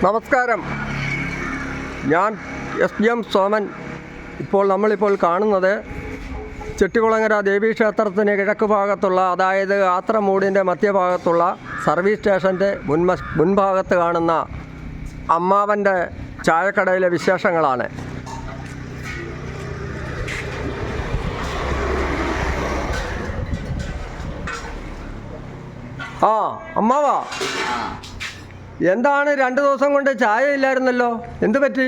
നമസ്കാരം, ഞാൻ എം സോമൻ. നമ്മളിപ്പോൾ കാണുന്നത് ചെട്ടികുളങ്ങര ദേവീക്ഷേത്രത്തിന് കിഴക്ക് ഭാഗത്തുള്ള, അതായത് ആത്രമൂടിൻ്റെ മധ്യഭാഗത്തുള്ള സർവീസ് സ്റ്റേഷൻ്റെ മുൻഭാഗത്ത് കാണുന്ന അമ്മാവൻ്റെ ചായക്കടയിലെ വിശേഷങ്ങളാണ്. അമ്മാവാ, എന്താണ് 2 ദിവസം കൊണ്ട് ചായ ഇല്ലായിരുന്നല്ലോ, എന്ത് പറ്റി?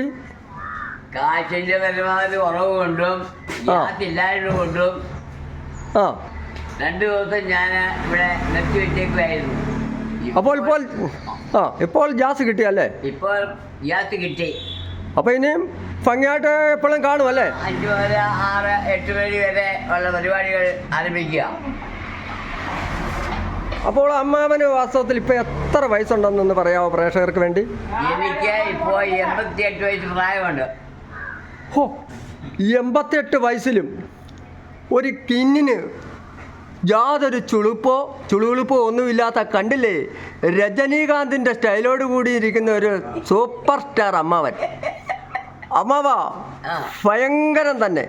കാശിന്റെ പരമാവധി കുറവ് കൊണ്ടും ഇല്ലായ്മ കൊണ്ടും 2 ദിവസം ഞാൻ ഇവിടെ നിർത്തി വെച്ചേക്കുമായിരുന്നു. ഇപ്പോൾ ഗ്യാസ് കിട്ടിയല്ലേ? ഇപ്പോൾ ഗ്യാസ് കിട്ടി. അപ്പോൾ ഇനിയും ഭംഗിയായിട്ട് എപ്പോഴും കാണുമല്ലേ? 5 മുതൽ 6, 8 മണി വരെ ഉള്ള പരിപാടികൾ ആരംഭിക്കുക. അപ്പോൾ അമ്മാവന് വാസ്തവത്തിൽ ഇപ്പോൾ എത്ര വയസ്സുണ്ടെന്നൊന്ന് പറയാമോ പ്രേക്ഷകർക്ക് വേണ്ടി? എനിക്ക് ഇപ്പോൾ 88 വയസ്സ് പ്രായമുണ്ട്. 88 വയസ്സിലും ഒരു കിന്നിന് യാതൊരു ചുളുവിളിപ്പോ ഒന്നുമില്ലാത്ത, കണ്ടില്ലേ, രജനീകാന്തിൻ്റെ സ്റ്റൈലോട് കൂടി ഇരിക്കുന്ന ഒരു സൂപ്പർ സ്റ്റാർ അമ്മാവൻ. അമ്മാവാ ഭയങ്കരം തന്നെ.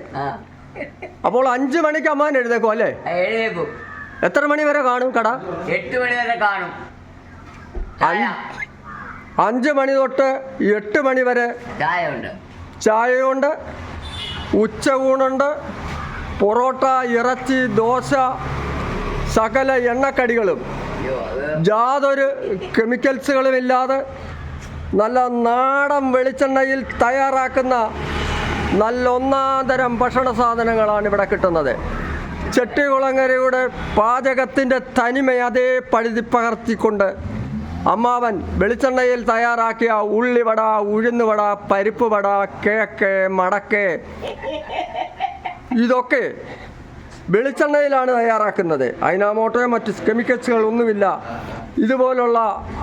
അപ്പോൾ 5 മണിക്ക് അമ്മാവൻ എഴുന്നേക്കും അല്ലേ? എഴുന്നേക്കും. എത്ര മണി വരെ കാണും കട? 8 മണി വരെ കാണും. 5 മണി തൊട്ട് 8 മണി വരെ ചായയുണ്ട്, ഉച്ചയൂണുണ്ട്, പൊറോട്ട, ഇറച്ചി, ദോശ, സകല എണ്ണക്കടികളും യാതൊരു കെമിക്കൽസുകളുമില്ലാതെ നല്ല നാടൻ വെളിച്ചെണ്ണയിൽ തയ്യാറാക്കുന്ന നല്ല ഒന്നാന്തരം ഭക്ഷണ സാധനങ്ങളാണ് ഇവിടെ കിട്ടുന്നത്. ചെട്ടികുളങ്ങരയുടെ പാചകത്തിൻ്റെ തനിമ അതേ പകർത്തിക്കൊണ്ട് അമ്മാവൻ വെളിച്ചെണ്ണയിൽ തയ്യാറാക്കിയ ഉള്ളിവട, ഉഴുന്നുവട, പരിപ്പ് വട, കേക്ക്, മടക്ക്, ഇതൊക്കെ വെളിച്ചെണ്ണയിലാണ് തയ്യാറാക്കുന്നത്. അതിനാമോട്ടോ മറ്റ് കെമിക്കൽസുകളൊന്നുമില്ല. ഇതുപോലുള്ള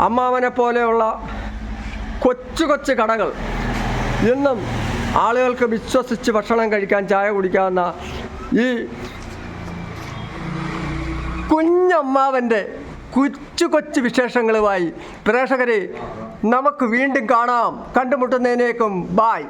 അമ്മാവനെ പോലെയുള്ള കൊച്ചു കടകൾ എന്നും ആളുകൾക്ക് വിശ്വസിച്ച് ഭക്ഷണം കഴിക്കാൻ, ചായ കുടിക്കാവുന്ന ഈ കുഞ്ഞമ്മാവൻ്റെ കൊച്ചു വിശേഷങ്ങളുമായി പ്രേക്ഷകരെ നമുക്ക് വീണ്ടും കാണാം. കണ്ടുമുട്ടുന്നതിനേക്കും ബായ്.